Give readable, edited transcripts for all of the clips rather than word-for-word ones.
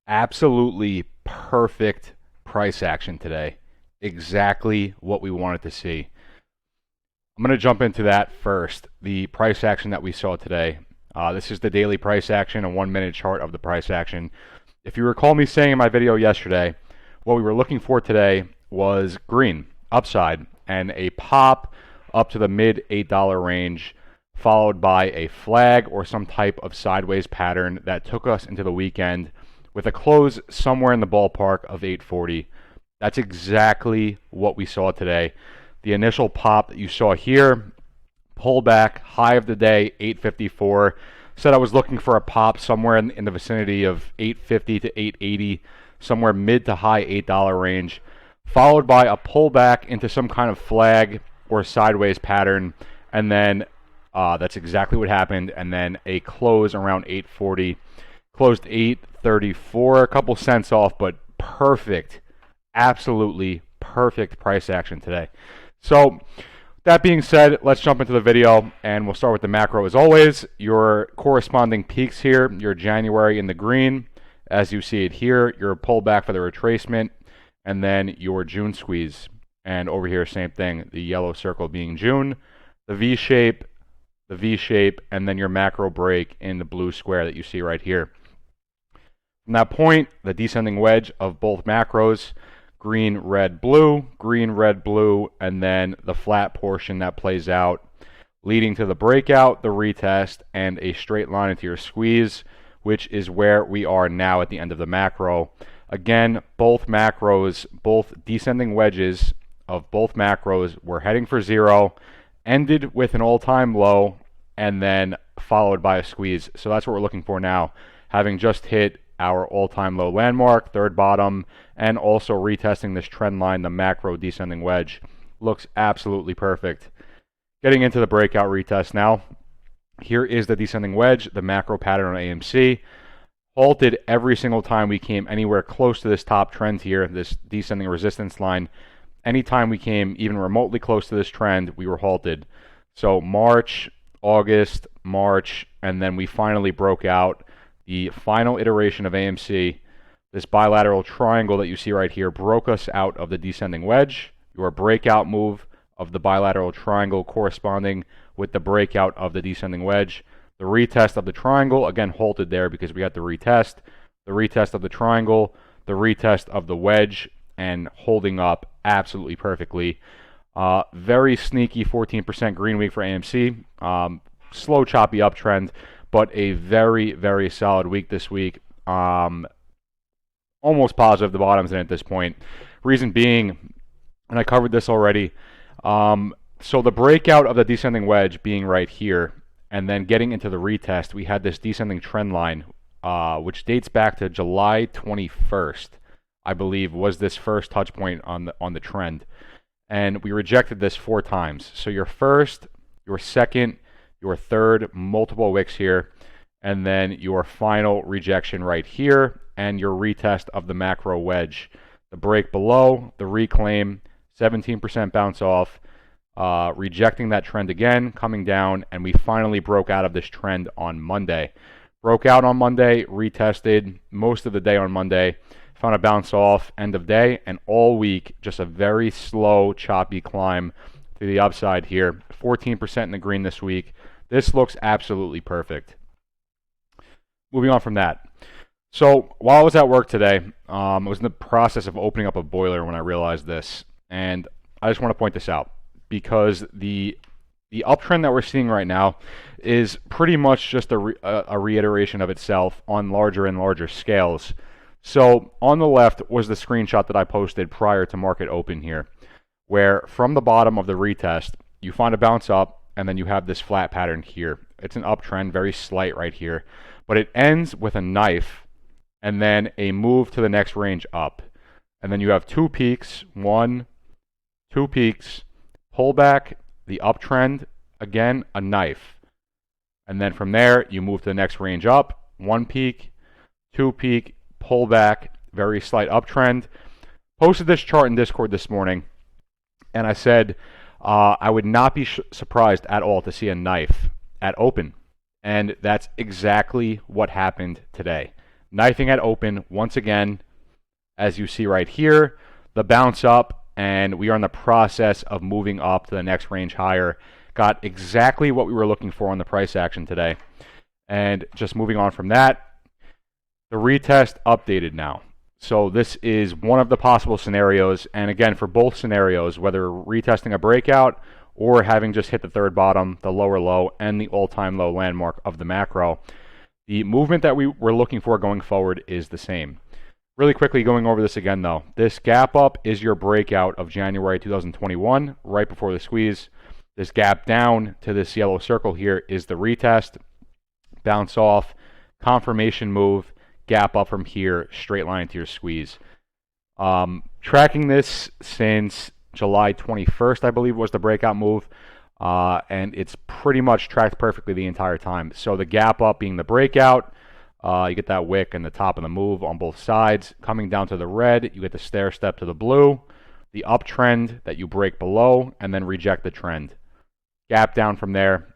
Absolutely perfect price action today. Exactly what we wanted to see. I'm going to jump into that first. The price action that we saw today. This is the daily price action, a 1 minute chart of the price action. If you recall me saying in my video yesterday, what we were looking for today was green, upside, and a pop up to the mid $8 range, followed by a flag or some type of sideways pattern that took us into the weekend with a close somewhere in the ballpark of 840. That's exactly what we saw today. The initial pop that you saw here, pullback, high of the day, 854. Said I was looking for a pop somewhere in the vicinity of 850 to 880, somewhere mid to high $8 range, followed by a pullback into some kind of flag or sideways pattern, and then that's exactly what happened, and then a close around 840. Closed 834, a couple cents off, but perfect, absolutely perfect price action today. So that being said, let's jump into the video, and we'll start with the macro as always. Your corresponding peaks here, your January in the green, as you see it here, your pullback for the retracement, and then your June squeeze. And over here, same thing, the yellow circle being June, the V shape, and then your macro break in the blue square that you see right here. From that point, the descending wedge of both macros, green, red, blue, and then the flat portion that plays out, leading to the breakout, the retest, and a straight line into your squeeze, which is where we are now at the end of the macro. Again, both macros, both descending wedges of both macros were heading for zero, ended with an all-time low, and then followed by a squeeze. So that's what we're looking for now, having just hit our all-time low landmark, third bottom, and also retesting this trend line, the macro descending wedge. Looks absolutely perfect. Getting into the breakout retest now. Here is the descending wedge, the macro pattern on AMC. Halted every single time we came anywhere close to this top trend here, this descending resistance line. Anytime we came even remotely close to this trend, we were halted. So March, August, March, and then we finally broke out. The final iteration of AMC, this bilateral triangle that you see right here, broke us out of the descending wedge. Your breakout move of the bilateral triangle corresponding with the breakout of the descending wedge. The retest of the triangle, again, halted there because we had the retest of the triangle, the retest of the wedge, and holding up absolutely perfectly. Very sneaky 14% green week for AMC. Slow, choppy uptrend, but a very, very solid week this week. Almost positive the bottom's in at this point. Reason being, and I covered this already, so the breakout of the descending wedge being right here, and then getting into the retest, we had this descending trend line, which dates back to July 21st, I believe, was this first touch point on the trend. And we rejected this 4 times. So your first, your second, your third, multiple wicks here, and then your final rejection right here, and your retest of the macro wedge. The break below, the reclaim, 17% bounce off, rejecting that trend again, coming down, and we finally broke out of this trend on Monday. Broke out on Monday, retested most of the day on Monday, found a bounce off end of day, and all week just a very slow, choppy climb to the upside here. 14% in the green this week. This looks absolutely perfect. Moving on from that. So while I was at work today, I was in the process of opening up a boiler when I realized this. And I just want to point this out because the uptrend that we're seeing right now is pretty much just a reiteration of itself on larger and larger scales. So on the left was the screenshot that I posted prior to market open here, where from the bottom of the retest, you find a bounce up, and then you have this flat pattern here. It's an uptrend, very slight right here, but it ends with a knife and then a move to the next range up. And then you have 2 peaks, 1, 2 peaks, pullback, the uptrend, again, a knife. And then from there, you move to the next range up, 1 peak, 2 peak, pullback, very slight uptrend. Posted this chart in Discord this morning, and I said I would not be surprised at all to see a knife at open. And that's exactly what happened today. knifing at open once again, as you see right here, the bounce up, and we are in the process of moving up to the next range higher. Got exactly what we were looking for on the price action today. And just moving on from that, the retest updated now. So this is one of the possible scenarios, and again, for both scenarios, whether retesting a breakout or having just hit the third bottom, the lower low, and the all-time low landmark of the macro, the movement that we were looking for going forward is the same. Really quickly going over this again though, this gap up is your breakout of January 2021, right before the squeeze. This gap down to this yellow circle here is the retest, bounce off, confirmation move, gap up from here, straight line to your squeeze. Tracking this since July 21st, I believe, was the breakout move, and it's pretty much tracked perfectly the entire time. So the gap up being the breakout, you get that wick and the top of the move on both sides. Coming down to the red, you get the stair step to the blue, the uptrend that you break below, and then reject the trend. Gap down from there,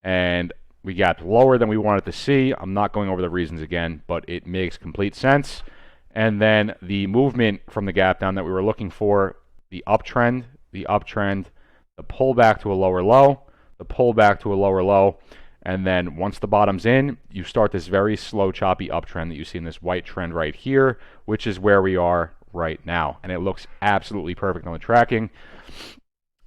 and we gapped lower than we wanted to see. I'm not going over the reasons again, but it makes complete sense. And then the movement from the gap down that we were looking for, the uptrend, the pullback to a lower low, the pullback to a lower low, and then once the bottom's in, you start this very slow, choppy uptrend that you see in this white trend right here, which is where we are right now. And it looks absolutely perfect on the tracking.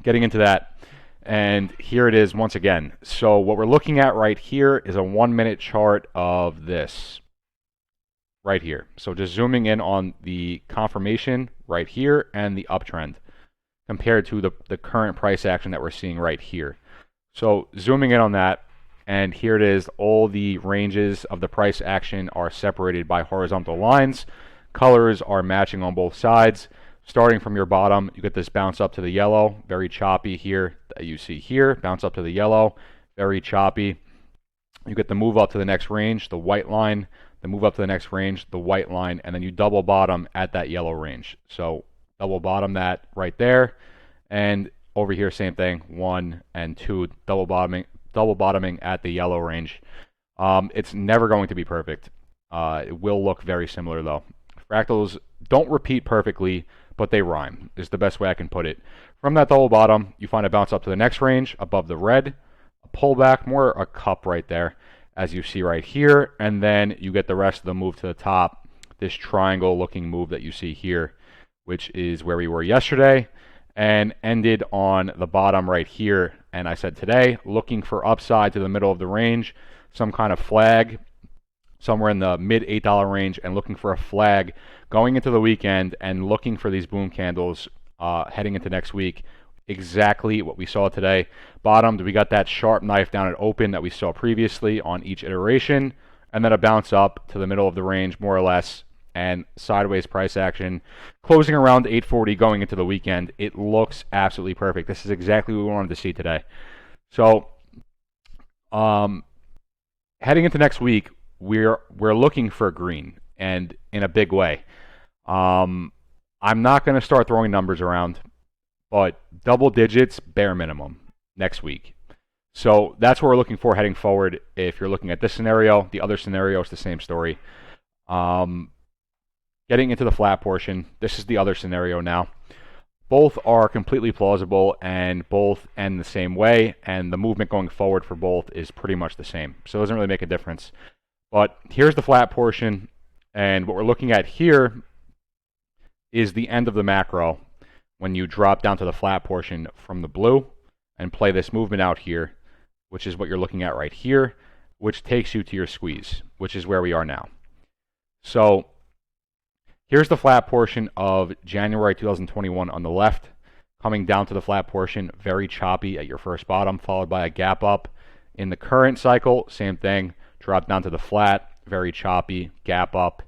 Getting into that. And here it is once again. So what we're looking at right here is a 1 minute chart of this right here. So just zooming in on the confirmation right here and the uptrend compared to the current price action that we're seeing right here. So zooming in on that, and here it is. All the ranges of the price action are separated by horizontal lines. Colors are matching on both sides. Starting from your bottom, you get this bounce up to the yellow, very choppy here that you see here, bounce up to the yellow, very choppy. You get the move up to the next range, the white line, the move up to the next range, the white line, and then you double bottom at that yellow range. So double bottom that right there, and over here same thing, 1 and 2, double bottoming at the yellow range. It's never going to be perfect. It will look very similar though. Fractals don't repeat perfectly, but they rhyme, is the best way I can put it. From that double bottom, you find a bounce up to the next range above the red, a pullback, more a cup right there, as you see right here, and then you get the rest of the move to the top, this triangle looking move that you see here, which is where we were yesterday, and ended on the bottom right here. And I said today, looking for upside to the middle of the range, some kind of flag, somewhere in the mid $8 range, and looking for a flag going into the weekend and looking for these boom candles heading into next week. Exactly what we saw today. Bottomed, we got that sharp knife down at open that we saw previously on each iteration, and then a bounce up to the middle of the range more or less, and sideways price action closing around 840 going into the weekend. It looks absolutely perfect. This is exactly what we wanted to see today. So heading into next week, we're looking for green, and in a big way. I'm not going to start throwing numbers around, but double digits bare minimum next week. So that's what we're looking for heading forward. If you're looking at this scenario, the other scenario is the same story. Getting into the flat portion, this is the other scenario now. Both are completely plausible and both end the same way, and the movement going forward for both is pretty much the same. So it doesn't really make a difference. But here's the flat portion, and what we're looking at here is the end of the macro when you drop down to the flat portion from the blue and play this movement out here, which is what you're looking at right here, which takes you to your squeeze, which is where we are now. So here's the flat portion of January 2021 on the left, coming down to the flat portion, very choppy at your first bottom, followed by a gap up. In the current cycle, same thing. Drop down to the flat, very choppy, gap up.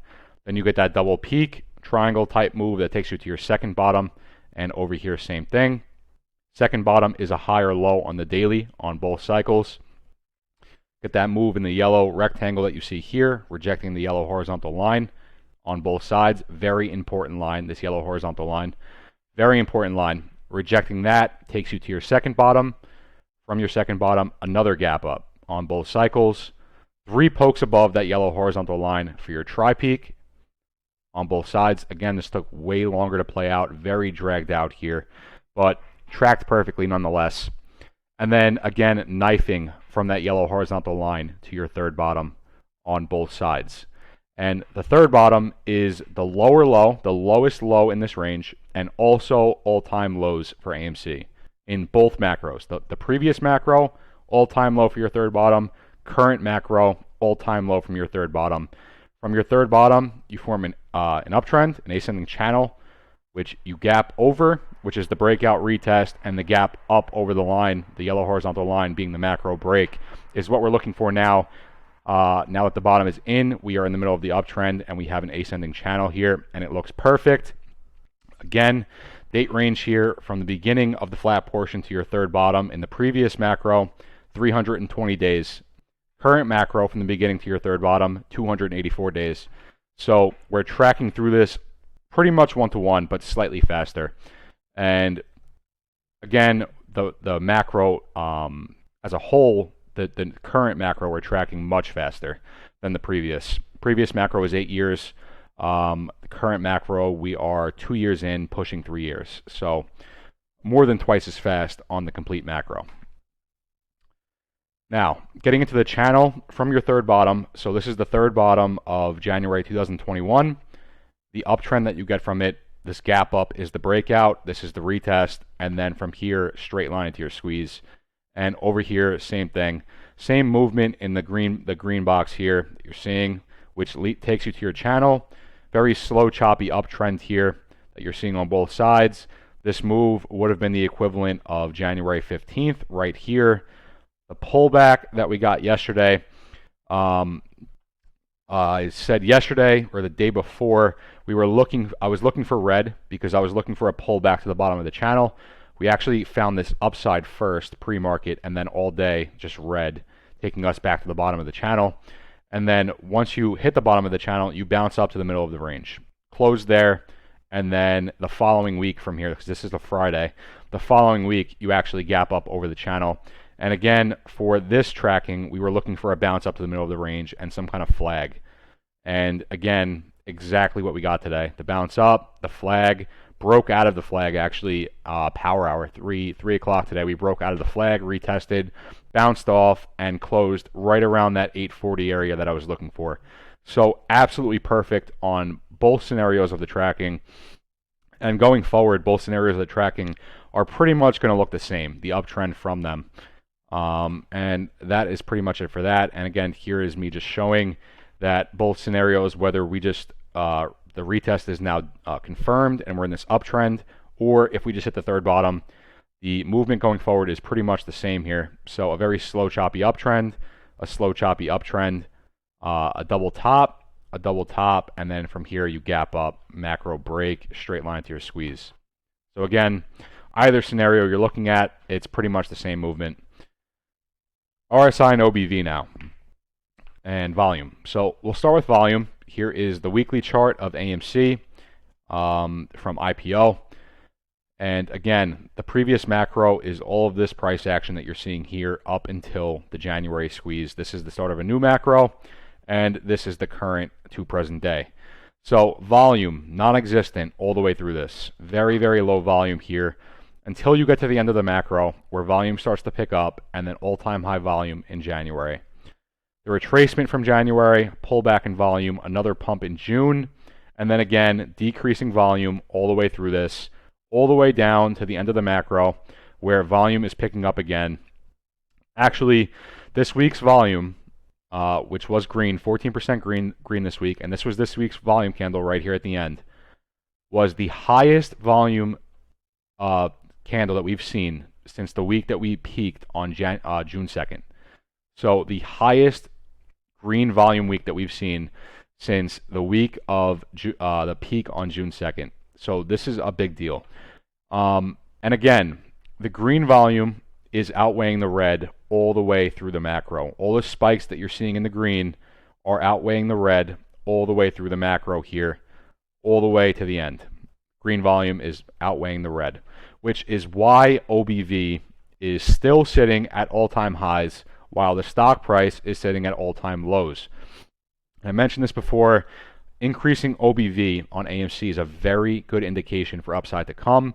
Then you get that double peak, triangle type move that takes you to your second bottom, and over here, same thing. Second bottom is a higher low on the daily on both cycles. Get that move in the yellow rectangle that you see here, rejecting the yellow horizontal line on both sides. Very important line, this yellow horizontal line. Very important line. Rejecting that takes you to your second bottom. From your second bottom, another gap up on both cycles. 3 pokes above that yellow horizontal line for your tri-peak on both sides. Again, this took way longer to play out, very dragged out here, but tracked perfectly nonetheless. And then again, knifing from that yellow horizontal line to your third bottom on both sides. And the third bottom is the lower low, the lowest low in this range, and also all-time lows for AMC in both macros. The previous macro, all-time low for your third bottom. Current macro, all-time low from your third bottom. From your third bottom, you form an uptrend, an ascending channel, which you gap over, which is the breakout retest, and the gap up over the line, the yellow horizontal line being the macro break, is what we're looking for now. Now that the bottom is in, we are in the middle of the uptrend, and we have an ascending channel here, and it looks perfect. Again, date range here from the beginning of the flat portion to your third bottom in the previous macro, 320 days. Current macro from the beginning to your third bottom, 284 days. So we're tracking through this pretty much one-to-one, but slightly faster. And again, the macro as a whole, the current macro, we're tracking much faster than the previous. Previous macro was 8 years. The current macro, we are 2 years in, pushing 3 years. So more than twice as fast on the complete macro. Now, getting into the channel from your third bottom. So this is the third bottom of January 2021. The uptrend that you get from it, this gap up is the breakout. This is the retest. And then from here, straight line into your squeeze. And over here, same thing. Same movement in the green box here that you're seeing, which takes you to your channel. Very slow, choppy uptrend here that you're seeing on both sides. This move would have been the equivalent of January 15th right here. The pullback that we got yesterday, I said yesterday or the day before, I was looking for red because I was looking for a pullback to the bottom of the channel. We actually found this upside first, pre-market, and then all day just red, taking us back to the bottom of the channel. And then once you hit the bottom of the channel, you bounce up to the middle of the range. Close there, and then the following week from here, because this is the Friday, the following week you actually gap up over the channel. And again, for this tracking, we were looking for a bounce up to the middle of the range and some kind of flag. And again, exactly what we got today. The bounce up, the flag, broke out of the flag actually, power hour, 3 o'clock today. We broke out of the flag, retested, bounced off, and closed right around that 840 area that I was looking for. So absolutely perfect on both scenarios of the tracking. And going forward, both scenarios of the tracking are pretty much going to look the same, the uptrend from them. And that is pretty much it for that. And again, here is me just showing that both scenarios, whether we just the retest is now confirmed and we're in this uptrend, or if we just hit the third bottom, the movement going forward is pretty much the same here. So a very slow choppy uptrend, a slow choppy uptrend, a double top, and then from here you gap up, macro break, straight line to your squeeze. So again, either scenario you're looking at, it's pretty much the same movement. RSI and OBV now, and volume. So we'll start with volume. Here is the weekly chart of AMC from IPO. And again, the previous macro is all of this price action that you're seeing here up until the January squeeze. This is the start of a new macro, and this is the current to present day. So volume, non-existent all the way through this. Very, very low volume here until you get to the end of the macro where volume starts to pick up, and then all-time high volume in January. The retracement from January, pullback in volume, another pump in June, and then again, decreasing volume all the way through this, all the way down to the end of the macro where volume is picking up again. Actually, this week's volume, which was green, 14% green this week, and this was this week's volume candle right here at the end, was the highest volume candle that we've seen since the week that we peaked on June 2nd. So the highest green volume week that we've seen since the week of the peak on June 2nd. So this is a big deal. And again, the green volume is outweighing the red all the way through the macro. All the spikes that you're seeing in the green are outweighing the red all the way through the macro here, all the way to the end. Green volume is outweighing the red, which is why OBV is still sitting at all-time highs while the stock price is sitting at all-time lows. I mentioned this before. Increasing OBV on AMC is a very good indication for upside to come,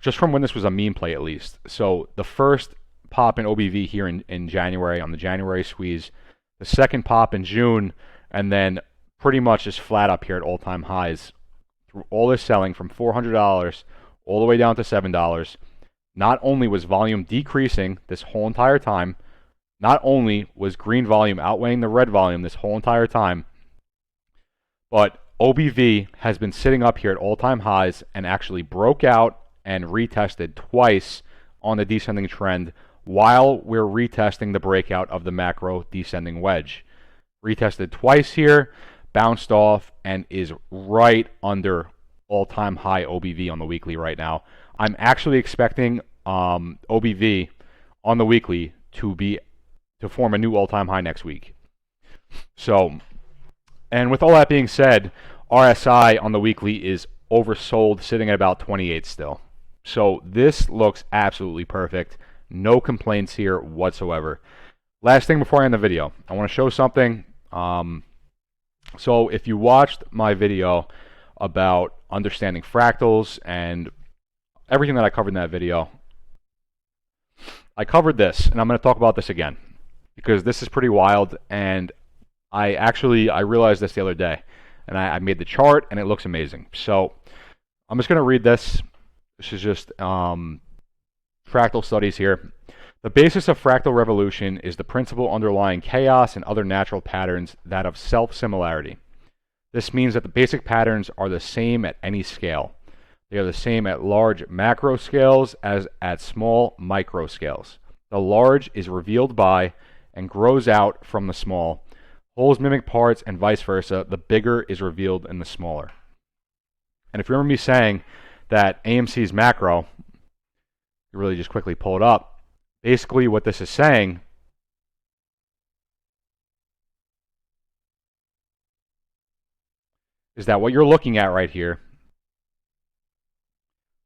just from when this was a meme play at least. So the first pop in OBV here in January on the January squeeze, the second pop in June, and then pretty much just flat up here at all-time highs through all this selling from $400 all the way down to $7. Not only was volume decreasing this whole entire time, not only was green volume outweighing the red volume this whole entire time, but OBV has been sitting up here at all-time highs and actually broke out and retested twice on the descending trend while we're retesting the breakout of the macro descending wedge. Retested twice here, bounced off, and is right under all-time high OBV on the weekly right now. I'm actually expecting OBV on the weekly to form a new all-time high next week. So, and with all that being said, RSI on the weekly is oversold, sitting at about 28 still. So this looks absolutely perfect. No complaints here whatsoever. Last thing before I end the video, I want to show something. So if you watched my video about understanding fractals and everything that I covered in that video, I covered this, and I'm going to talk about this again because this is pretty wild, and I realized this the other day, and I made the chart, and it looks amazing. So I'm just going to read this. This is just fractal studies here. The basis of fractal revolution is the principle underlying chaos and other natural patterns, that of self-similarity. This means that the basic patterns are the same at any scale. They are the same at large macro scales as at small micro scales. The large is revealed by and grows out from the small. Wholes mimic parts and vice versa. The bigger is revealed in the smaller. And if you remember me saying that AMC's macro, you really just quickly pull it up. Basically what this is saying is that what you're looking at right here,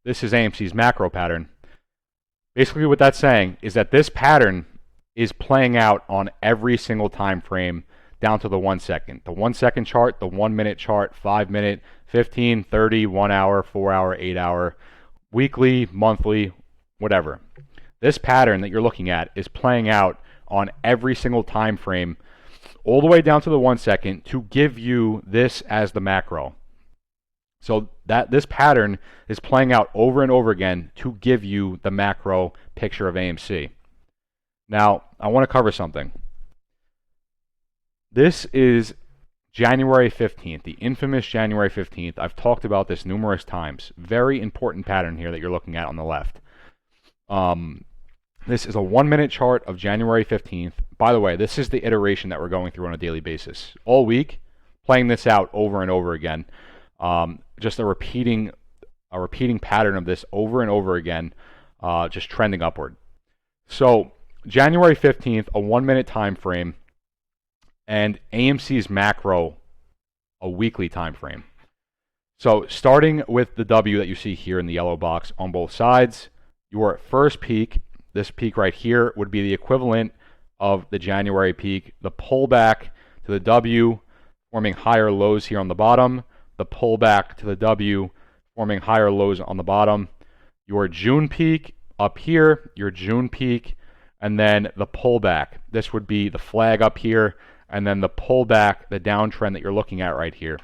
this is AMC's macro pattern. Basically what that's saying is that this pattern is playing out on every single time frame down to the 1 second. The 1 second chart, the 1 minute chart, 5 minute, 15, 30, 1 hour, 4 hour, 8 hour, weekly, monthly, whatever. This pattern that you're looking at is playing out on every single time frame all the way down to the 1 second to give you this as the macro. So that this pattern is playing out over and over again to give you the macro picture of AMC. Now, I want to cover something. This is January 15th, the infamous January 15th. I've talked about this numerous times. Very important pattern here that you're looking at on the left. This is a 1 minute chart of January 15th. By the way, this is the iteration that we're going through on a daily basis. All week, playing this out over and over again. Just a repeating pattern of this over and over again, just trending upward. So January 15th, a 1 minute time frame, and AMC's macro, a weekly time frame. So starting with the W that you see here in the yellow box on both sides, your first peak, this peak right here, would be the equivalent of the January peak. The pullback to the W, forming higher lows here on the bottom. The pullback to the W, forming higher lows on the bottom. Your June peak up here, your June peak, and then the pullback. This would be the flag up here, and then the pullback, the downtrend that you're looking at right here.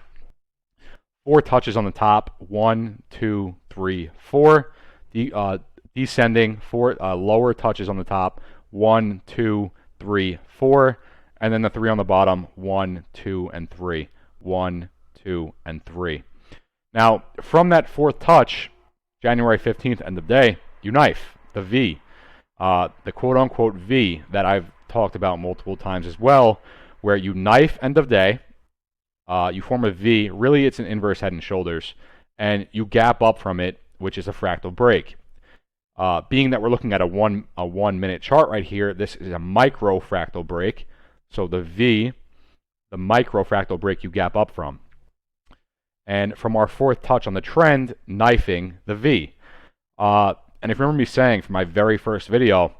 4 touches on the top, 1, 2, 3, 4. Descending, 4 lower touches on the top, 1, 2, 3, 4, and then the 3 on the bottom, 1, 2, and 3, 1, 2, and 3. Now, from that 4th touch, January 15th, end of day, you knife the V, the quote-unquote V that I've talked about multiple times as well, where you knife end of day, you form a V. Really, it's an inverse head and shoulders, and you gap up from it, which is a fractal break. Being that we're looking at a 1 minute chart right here, this is a micro fractal break. So the V, the micro fractal break you gap up from. And from our 4th touch on the trend, knifing the V. And if you remember me saying from my very first video,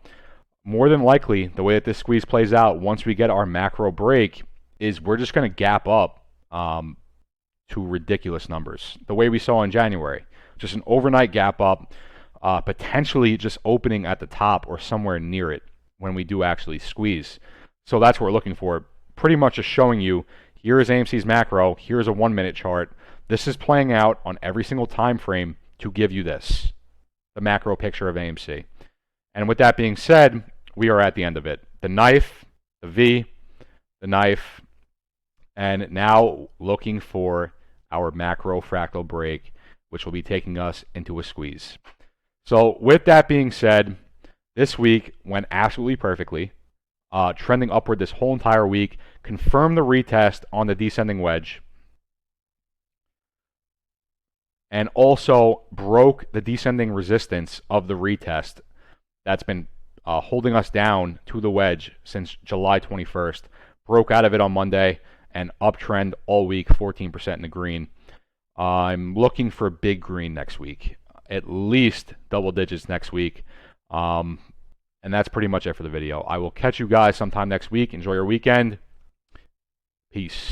more than likely, the way that this squeeze plays out, once we get our macro break, is we're just going to gap up to ridiculous numbers, the way we saw in January. Just an overnight gap up, potentially just opening at the top or somewhere near it when we do actually squeeze. So that's what we're looking for. Pretty much just showing you, here is AMC's macro, here's a 1 minute chart. This is playing out on every single time frame to give you this, the macro picture of AMC. And with that being said, we are at the end of it. The knife, the V, the knife, and now looking for our macro fractal break, which will be taking us into a squeeze. So with that being said, this week went absolutely perfectly, trending upward this whole entire week, confirmed the retest on the descending wedge, and also broke the descending resistance of the retest that's been holding us down to the wedge since July 21st. Broke out of it on Monday and uptrend all week, 14% in the green. I'm looking for big green next week, at least double digits next week. And that's pretty much it for the video. I will catch you guys sometime next week. Enjoy your weekend. Peace.